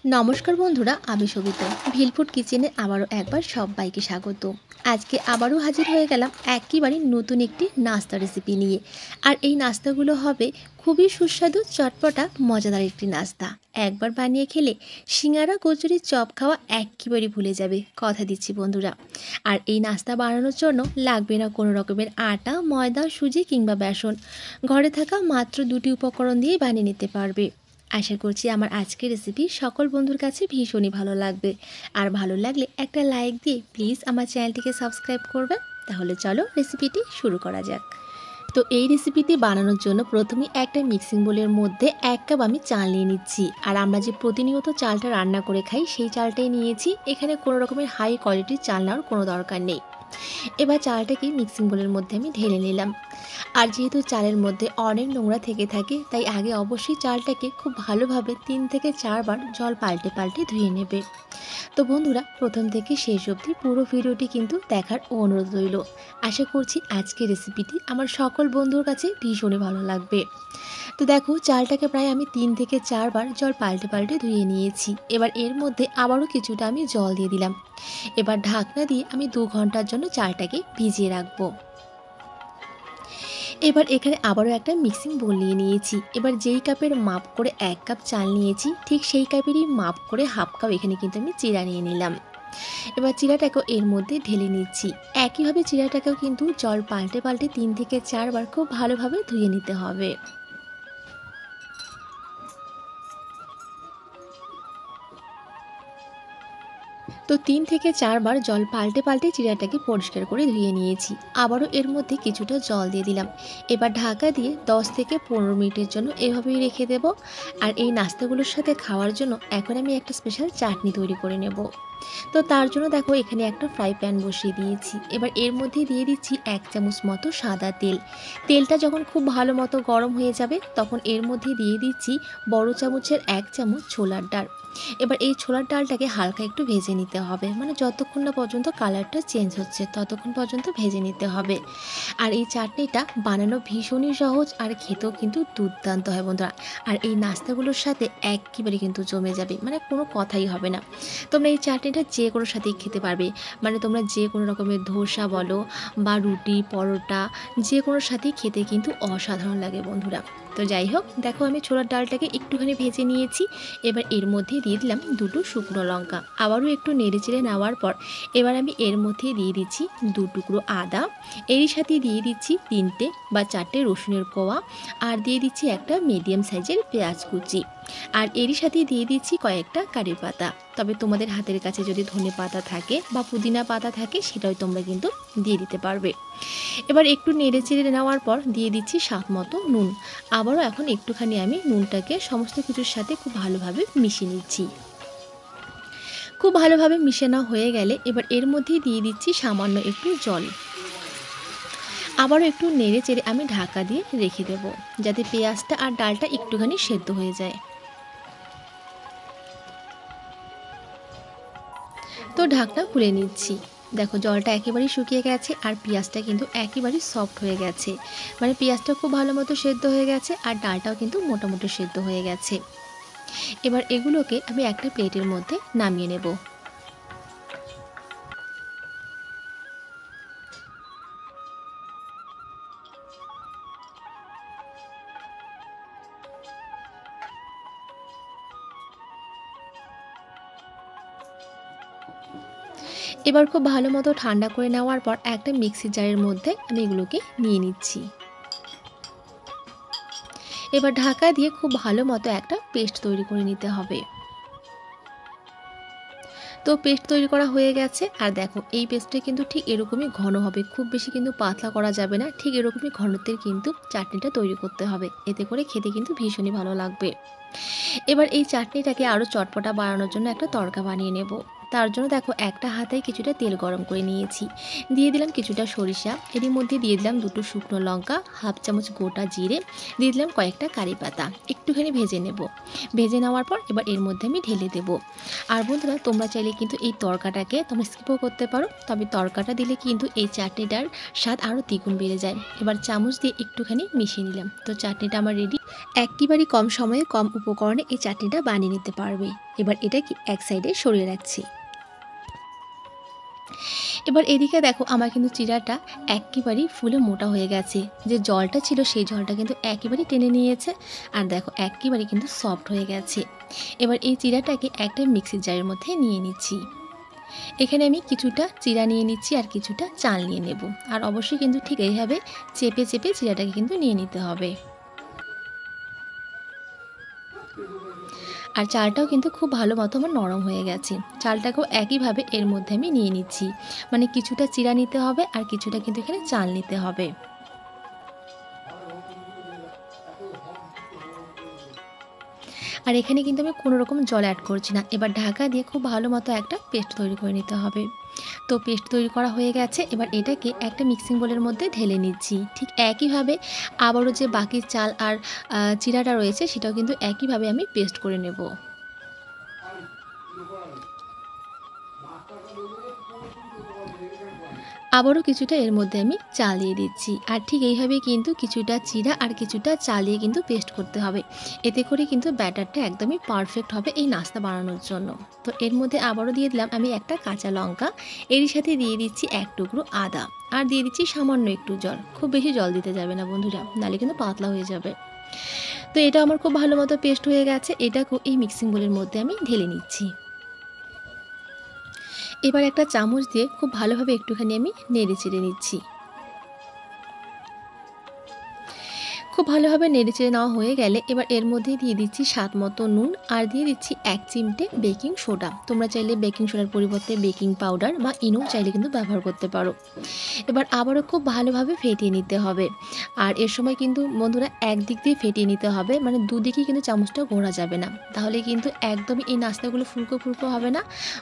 নমস্কার বন্ধুরা, আমি সবিতা। ভিলফুড কিচেনে আবারও একবার সবাইকে স্বাগত। আজকে আবারও হাজির হয়ে গেলাম একেবারে নতুন একটি নাস্তা রেসিপি নিয়ে। আর এই নাস্তাগুলো হবে খুবই সুস্বাদু, চটপটা, মজাদার একটি নাস্তা। একবার বানিয়ে খেলে সিঙ্গারা, কচুরি, চপ খাওয়া একেবারে ভুলে যাবে, কথা দিচ্ছি বন্ধুরা। আর এই নাস্তা বানানোর জন্য লাগবে না কোনো রকমের আটা, ময়দা, সুজি কিংবা বেসন। ঘরে থাকা মাত্র দুটি উপকরণ দিয়ে বানিয়ে নিতে পারবে। আশা করছি আমার আজকের রেসিপি সকল বন্ধুর কাছে ভীষণই ভালো লাগবে। আর ভালো লাগলে একটা লাইক দিয়ে প্লিজ আমার চ্যানেলটিকে সাবস্ক্রাইব করবে। তাহলে চলো রেসিপিটি শুরু করা যাক। তো এই রেসিপিটি বানানোর জন্য প্রথমে একটা মিক্সিং বোলের মধ্যে 1 কাপ আমি চাল নিয়ে নিচ্ছি। আর আমরা যে প্রতিনিয়ত চালটা রান্না করে খাই সেই চালটাই নিয়েছি। এখানে কোনো রকমের হাই কোয়ালিটির চাল নেওয়ার কোনো দরকার নেই। এবার চালটাকে মিক্সিং বোলের মধ্যে আমি ঢেলে নিলাম। আর যেহেতু চালের মধ্যে অনেক নোংরা থেকে থাকে, তাই আগে অবশ্যই চালটাকে খুব ভালোভাবে 3 থেকে 4 বার জল পাল্টে পাল্টে ধুয়ে নেবে। তো বন্ধুরা, প্রথম থেকে শেষ অবধি পুরো ভিডিওটি কিন্তু দেখার অনুরোধ রইল। আশা করছি আজকের রেসিপিটি আমার সকল বন্ধুর কাছে ভীষণই ভালো লাগবে। তো দেখো, চালটাকে প্রায় আমি 3 থেকে 4 বার জল পাল্টে পাল্টে ধুয়ে নিয়েছি। এবার এর মধ্যে আবারও কিছুটা আমি জল দিয়ে দিলাম। এবার ঢাকনা দিয়ে আমি 2 ঘন্টার জন্য চালটাকে ভিজিয়ে রাখবো। এবার এখানে আবারও একটা মিক্সিং বোল নিয়ে নিয়েছি। এবার যেই কাপের মাপ করে 1 কাপ চাল নিয়েছি, ঠিক সেই কাপেরই মাপ করে হাফ কাপ এখানে কিন্তু আমি চিড়া নিয়ে নিলাম। এবার চিড়াটাকেও এর মধ্যে ঢেলে নিচ্ছি। একইভাবে চিড়াটাকেও কিন্তু জল পাল্টে পাল্টে 3 থেকে 4 বার খুব ভালোভাবে ধুয়ে নিতে হবে। তো 3 থেকে 4 বার জল পাল্টে পাল্টে চিড়াটাকে পরিষ্কার করে ধুয়ে নিয়েছি। আবারও এর মধ্যে কিছুটা জল দিয়ে দিলাম। এবার ঢাকা দিয়ে 10 থেকে 15 মিনিটের জন্য এভাবেই রেখে দেব। আর এই নাস্তাগুলোর সাথে খাওয়ার জন্য এখন আমি একটা স্পেশাল চাটনি তৈরি করে নেব। তো তার জন্য দেখো, এখানে একটা ফ্রাই প্যান বসিয়ে দিয়েছি। এবার এর মধ্যে দিয়ে দিচ্ছি 1 চামচ মতো সাদা তেল। তেলটা যখন খুব ভালো মতো গরম হয়ে যাবে, তখন এর মধ্যে দিয়ে দিচ্ছি বড় চামচের 1 চামচ ছোলার ডাল। এবার এই ছোলার ডালটাকে হালকা একটু ভেজে নিতে হবে, মানে যতক্ষণ না পর্যন্ত কালারটা চেঞ্জ হচ্ছে ততক্ষণ পর্যন্ত ভেজে নিতে হবে। আর এই চাটনিটা বানানো ভীষণই সহজ, আর খেতেও কিন্তু দুর্দান্ত হয় বন্ধুরা। আর এই নাস্তাগুলোর সাথে একেবারে কিন্তু জমে যাবে, মানে কোনো কথাই হবে না। তোমরা এই চাটনিটা যে কোনো সাথেই খেতে পারবে, মানে তোমরা যে কোনো রকমের ধোসা বলো বা রুটি, পরোটা, যে কোনো সাথেই খেতে কিন্তু অসাধারণ লাগে বন্ধুরা। তো যাই হোক, দেখো আমি ছোলার ডালটাকে একটুখানি ভেজে নিয়েছি। এবার এর মধ্যে দিয়ে দিলাম 2টো শুকনো লঙ্কা। আবারও একটু নেড়েচেড়ে নেওয়ার পর এবার আমি এর মধ্যে দিয়ে দিচ্ছি 2 টুকরো আদা। এরই সাথে দিয়ে দিচ্ছি 3টে বা 4টে রসুনের কোয়া। আর দিয়ে দিচ্ছি একটা মিডিয়াম সাইজের পেঁয়াজ কুচি। আর এরই সাথে দিয়ে দিচ্ছি কয়েকটা কারি পাতা। তবে তোমাদের হাতের কাছে যদি ধনে পাতা থাকে বা পুদিনা পাতা থাকে, সেটাও তোমরা কিন্তু দিয়ে দিতে পারবে। এবার একটু নেড়ে চেড়ে নেওয়ার পর দিয়ে দিচ্ছি স্বাদ মতো নুন। আবারও এখন একটুখানি আমি নুনটাকে সমস্ত কিছুর সাথে খুব ভালোভাবে মিশিয়ে নিচ্ছি। খুব ভালোভাবে মিশানো হয়ে গেলে এবার এর মধ্যেই দিয়ে দিচ্ছি সামান্য একটু জল। আবারও একটু নেড়ে চেড়ে আমি ঢাকা দিয়ে রেখে দেব, যাতে পেঁয়াজটা আর ডালটা একটুখানি সেদ্ধ হয়ে যায়। তো ঢাকনা খুলে নিচ্ছি। দেখো, জলটা একেবারেই শুকিয়ে গেছে আর পেঁয়াজটা কিন্তু একেবারেই সফট হয়ে গেছে, মানে পেঁয়াজটা খুব ভালো মতো সেদ্ধ হয়ে গেছে আর ডালটাও কিন্তু মোটামুটি সেদ্ধ হয়ে গেছে। এবার এগুলোকে আমি একটা প্লেটের মধ্যে নামিয়ে নেব। এবার খুব ভালো মতো ঠান্ডা করে নেওয়ার পর একটা মিক্সির জারের মধ্যে আমি এগুলোকে নিয়ে নিচ্ছি। এবার ঢাকা দিয়ে খুব ভালো মতো একটা পেস্ট তৈরি করে নিতে হবে। তো পেস্ট তৈরি করা হয়ে গেছে। আর দেখো, এই পেস্টটা কিন্তু ঠিক এরকমই ঘন হবে, খুব বেশি কিন্তু পাতলা করা যাবে না। ঠিক এরকমই ঘনত্বের কিন্তু চাটনিটা তৈরি করতে হবে, এতে করে খেতে কিন্তু ভীষণই ভালো লাগবে। এবার এই চাটনিটাকে আরও চটপটা বানানোর জন্য একটা তড়কা বানিয়ে নেব। তার জন্য দেখো একটা হাতায় কিছুটা তেল গরম করে নিয়েছি, দিয়ে দিলাম কিছুটা সরিষা, এর মধ্যে দিয়ে দিলাম 2টো শুকনো লঙ্কা, হাফ চামচ গোটা জিরে, দিয়ে দিলাম কয়েকটা কারি পাতা, একটুখানি ভেজে নেব। ভেজে নেওয়ার পর এবার এর মধ্যে আমি ঢেলে দেব। আর বন্ধুরা তোমরা চাইলে কিন্তু এই তড়কাটাকে তোমরা স্কিপও করতে পারো, তবে তড়কাটা দিলে কিন্তু এই চাটনিটার স্বাদ আরও দ্বিগুণ বেড়ে যায়। এবার চামচ দিয়ে একটুখানি মিশিয়ে নিলাম। তো চাটনিটা আমার রেডি। একেবারেই কম সময়ে কম উপকরণে এই চাটনিটা বানিয়ে নিতে পারবে। এবার এটা কি এক সাইডে সরিয়ে রাখছি। এবার এদিকে দেখো আমার কিন্তু চিড়াটা একেবারেই ফুলে মোটা হয়ে গেছে, যে জলটা ছিল সেই জলটা কিন্তু একেবারেই টেনে নিয়েছে, আর দেখো একেবারে কিন্তু সফট হয়ে গেছে। এবার এই চিড়াটাকে একটা মিক্সির জারের মধ্যে নিয়ে নিচ্ছি। এখানে আমি কিছুটা চিড়া নিয়ে নিচ্ছি আর কিছুটা চাল নিয়ে নেব, আর অবশ্যই কিন্তু ঠিক এইভাবে চেপে চেপে চিড়াটাকে কিন্তু নিয়ে নিতে হবে। আর চালটাও কিন্তু খুব ভালো মতো আমার নরম হয়ে গেছে। চালটাকেও একইভাবে এর মধ্যে আমি নিয়ে নিচ্ছি, মানে কিছুটা চিড়া নিতে হবে আর কিছুটা কিন্তু এখানে চাল নিতে হবে। আর এখানে কিন্তু আমি কোনো রকম জল অ্যাড করছি না। এবার ঢাকা দিয়ে খুব ভালো মতো একটা পেস্ট তৈরি করে নিতে হবে। তো পেস্ট তৈরি করা হয়ে গেছে, এবার এটাকে একটা মিক্সিং বোলের মধ্যে ঢেলে নিচ্ছি। ঠিক একইভাবে আবারও যে বাকি চাল আর চিড়াটা রয়েছে সেটাও কিন্তু একইভাবে আমি পেস্ট করে নেব। আবারও কিছুটা এর মধ্যে আমি চাল দিয়ে দিচ্ছি, আর ঠিক এইভাবেই কিন্তু কিছুটা চিড়া আর কিছুটা চাল দিয়ে কিন্তু পেস্ট করতে হবে। এতে করে কিন্তু ব্যাটারটা একদমই পারফেক্ট হবে এই নাস্তা বানানোর জন্য। তো এর মধ্যে আবারও দিয়ে দিলাম আমি একটা কাঁচা লঙ্কা, এরই সাথে দিয়ে দিচ্ছি এক টুকরো আদা, আর দিয়ে দিচ্ছি সামান্য একটু জল। খুব বেশি জল দিতে যাবে না বন্ধুরা, নাহলে কিন্তু পাতলা হয়ে যাবে। তো এটা আমার খুব ভালো মতো পেস্ট হয়ে গেছে, এটাকেও এই মিক্সিং বোলের মধ্যে আমি ঢেলে নিচ্ছি। এবার একটা চামচ দিয়ে খুব ভালোভাবে একটুখানি আমি নেড়ে চেড়ে নিচ্ছি। খুব ভালোভাবে নেড়েচেড়ে নেওয়া হয়ে গেলে এবার এর মধ্যে দিয়ে দিচ্ছি স্বাদ মতো নুন, আর দিয়ে দিচ্ছি 1 চিমটে বেকিং সোডা। তোমরা চাইলে বেকিং সোডার পরিবর্তে বেকিং পাউডার বা ইনো চাইলে কিন্তু ব্যবহার করতে পারো। এবার আবারও খুব ভালোভাবে ফেটিয়ে নিতে হবে, আর এর সময় কিন্তু বন্ধুরা একদিক দিয়ে ফেটিয়ে নিতে হবে, মানে দুদিকেই কিন্তু চামচটা ঘোরা যাবে না, তাহলে কিন্তু একদমই এই নাস্তাগুলো ফুলকো ফুলকো হবে না,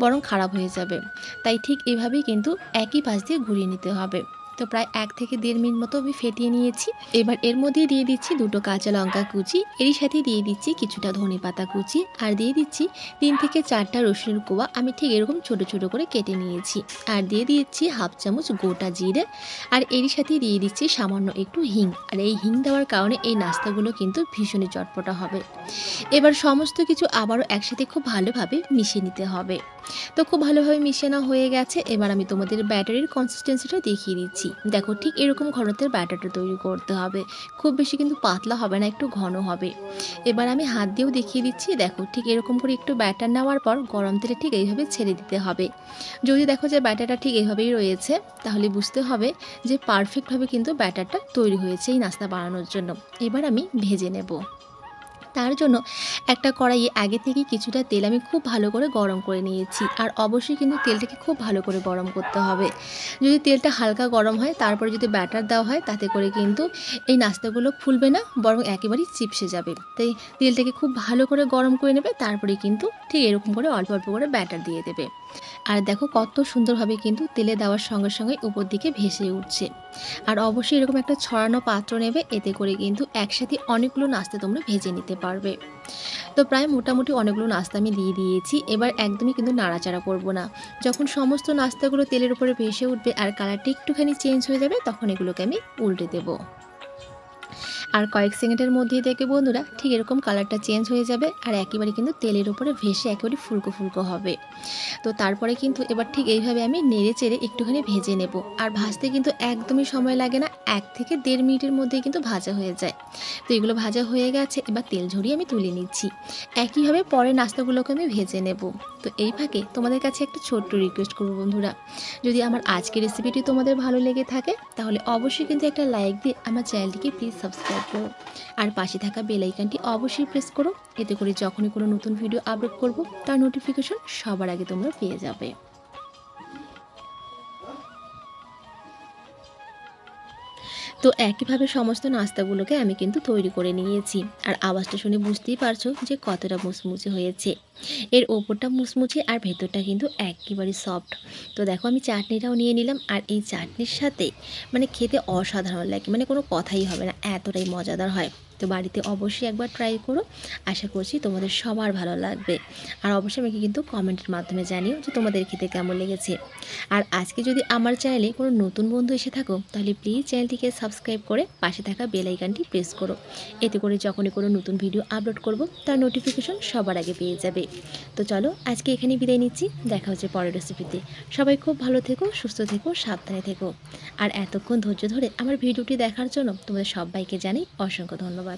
বরং খারাপ হয়ে যাবে। তাই ঠিক এভাবেই কিন্তু একই পাশ দিয়ে ঘুরিয়ে নিতে হবে। তো প্রায় 1 থেকে 1.5 মিনিট মতো আমি ফেটিয়ে নিয়েছি। এবার এর মধ্যে দিয়ে দিচ্ছি 2টো কাঁচা লঙ্কা কুচি, এরই সাথে দিয়ে দিচ্ছি কিছুটা ধনেপাতা কুচি, আর দিয়ে দিচ্ছি 3 থেকে 4টা রসুনের কোয়া আমি ঠিক এরকম ছোট ছোট করে কেটে নিয়েছি, আর দিয়ে দিচ্ছি হাফ চামচ গোটা জিরে, আর এরই সাথে দিয়ে দিচ্ছি সামান্য একটু হিং। আর এই হিং দেওয়ার কারণে এই নাস্তাগুলো কিন্তু ভীষণই চটপটা হবে। এবার সমস্ত কিছু আবারও একসাথে খুব ভালোভাবে মিশিয়ে নিতে হবে। তো খুব ভালোভাবে মিশানো হয়ে গেছে। এবার আমি তোমাদের ব্যাটারির কনসিস্টেন্সিটা দেখিয়ে দিচ্ছি। দেখো ঠিক এরকম ঘনত্বের ব্যাটারটা তৈরি করতে হবে, খুব বেশি কিন্তু পাতলা হবে না, একটু ঘন হবে। এবার আমি হাত দিয়েও দেখিয়ে দিচ্ছি। দেখো ঠিক এরকম করে একটু ব্যাটার নেওয়ার পর গরম তেলে ঠিক এইভাবে ছেড়ে দিতে হবে। যদি দেখো যে ব্যাটারটা ঠিক এইভাবেই রয়েছে, তাহলে বুঝতে হবে যে পারফেক্টভাবে কিন্তু ব্যাটারটা তৈরি হয়েছে এই নাস্তা বানানোর জন্য। এবার আমি ভেজে নেব। তার জন্য একটা কড়াইয়ে আগে থেকে কিছুটা তেল আমি খুব ভালো করে গরম করে নিয়েছি, আর অবশ্যই কিন্তু তেলটাকে খুব ভালো করে গরম করতে হবে। যদি তেলটা হালকা গরম হয় তারপরে যদি ব্যাটার দেওয়া হয়, তাতে করে কিন্তু এই নাস্তাগুলো ফুলবে না, বরং একেবারেই চিপসে যাবে। তাই তেলটাকে খুব ভালো করে গরম করে নেবে, তারপরে কিন্তু ঠিক এরকম করে অল্প অল্প করে ব্যাটার দিয়ে দেবে। আর দেখো কত সুন্দরভাবে কিন্তু তেলে দেওয়ার সঙ্গে সঙ্গে উপর দিকে ভেসে উঠছে। আর অবশ্যই এরকম একটা ছড়ানো পাত্র নেবে, এতে করে কিন্তু একসাথে অনেকগুলো নাস্তা তোমরা ভেজে নিতে পারবে। তো প্রায় মোটামুটি অনেকগুলো নাস্তা আমি দিয়ে দিয়েছি। এবার একদমই কিন্তু নাড়াচাড়া করব না। যখন সমস্ত নাস্তাগুলো তেলের উপরে ভেসে উঠবে আর কালারটা একটুখানি চেঞ্জ হয়ে যাবে, তখন এগুলোকে আমি উল্টে দেবো। আর কয়েক সেকেন্ডের মধ্যেই দেখে বন্ধুরা ঠিক এরকম কালারটা চেঞ্জ হয়ে যাবে, আর একেবারে কিন্তু তেলের উপরে ভেসে একেবারে ফুলকো ফুলকো হবে। তো তারপরে কিন্তু এবার ঠিক এইভাবে আমি নেড়ে চেড়ে একটুখানি ভেজে নেব। আর ভাজতে কিন্তু একদমই সময় লাগে না, 1 থেকে 1.5 মিনিটের মধ্যেই কিন্তু ভাজা হয়ে যায়। তো এগুলো ভাজা হয়ে গেছে, এবার তেল ঝরিয়ে আমি তুলে নিচ্ছি। একইভাবে পরে নাস্তাগুলোকে আমি ভেজে নেব। তো এই ফাঁকে তোমাদের কাছে একটা ছোট্ট রিকোয়েস্ট করব বন্ধুরা, যদি আমার আজকের রেসিপিটি তোমাদের ভালো লেগে থাকে, তাহলে অবশ্যই কিন্তু একটা লাইক দিয়ে আমার চ্যানেলটিকে প্লিজ সাবস্ক্রাইব করো, আর পাশে থাকা বেল আইকনটি অবশ্যই প্রেস করো। এতে করে যখনই কোনো নতুন ভিডিও আপলোড করব, তার নোটিফিকেশন সবার আগে তোমরা পেয়ে যাবে। তো একইভাবে সমস্ত নাস্তাগুলোকে আমি কিন্তু তৈরি করে নিয়েছি। আর আওয়াজটা শুনে বুঝতেই পারছো যে কতটা মুচমুচে হয়েছে। এর ওপরটা মুচমুচে আর ভেতরটা কিন্তু একেবারে সফট। তো দেখো আমি চাটনিটাও নিয়ে নিলাম, আর এই চাটনির সাথে মানে খেতে অসাধারণ লাগে, মানে কোনো কথাই হবে না, এতটাই মজাদার হয়। তো বাড়িতে অবশ্যই একবার ট্রাই করো। আশা করছি তোমাদের সবার ভালো লাগবে। আর অবশ্যই আমাকে কিন্তু কমেন্টের মাধ্যমে জানিও যে তোমাদের খেতে কেমন লেগেছে। আর আজকে যদি আমার চ্যানেলে কোনো নতুন বন্ধু এসে থাকো, তাহলে প্লিজ চ্যানেলটিকে সাবস্ক্রাইব করে পাশে থাকা বেল আইকনটি প্রেস করো। এতে করে যখনই কোনো নতুন ভিডিও আপলোড করব, তার নোটিফিকেশন সবার আগে পেয়ে যাবে। তো চলো আজকে এখানেই বিদায় নিচ্ছি, দেখা হচ্ছে পরের রেসিপিতে। সবাই খুব ভালো থেকো, সুস্থ থেকো, সাবধানে থেকো। আর এতক্ষণ ধৈর্য ধরে আমার ভিডিওটি দেখার জন্য তোমাদের সবাইকে জানাই অসংখ্য ধন্যবাদ।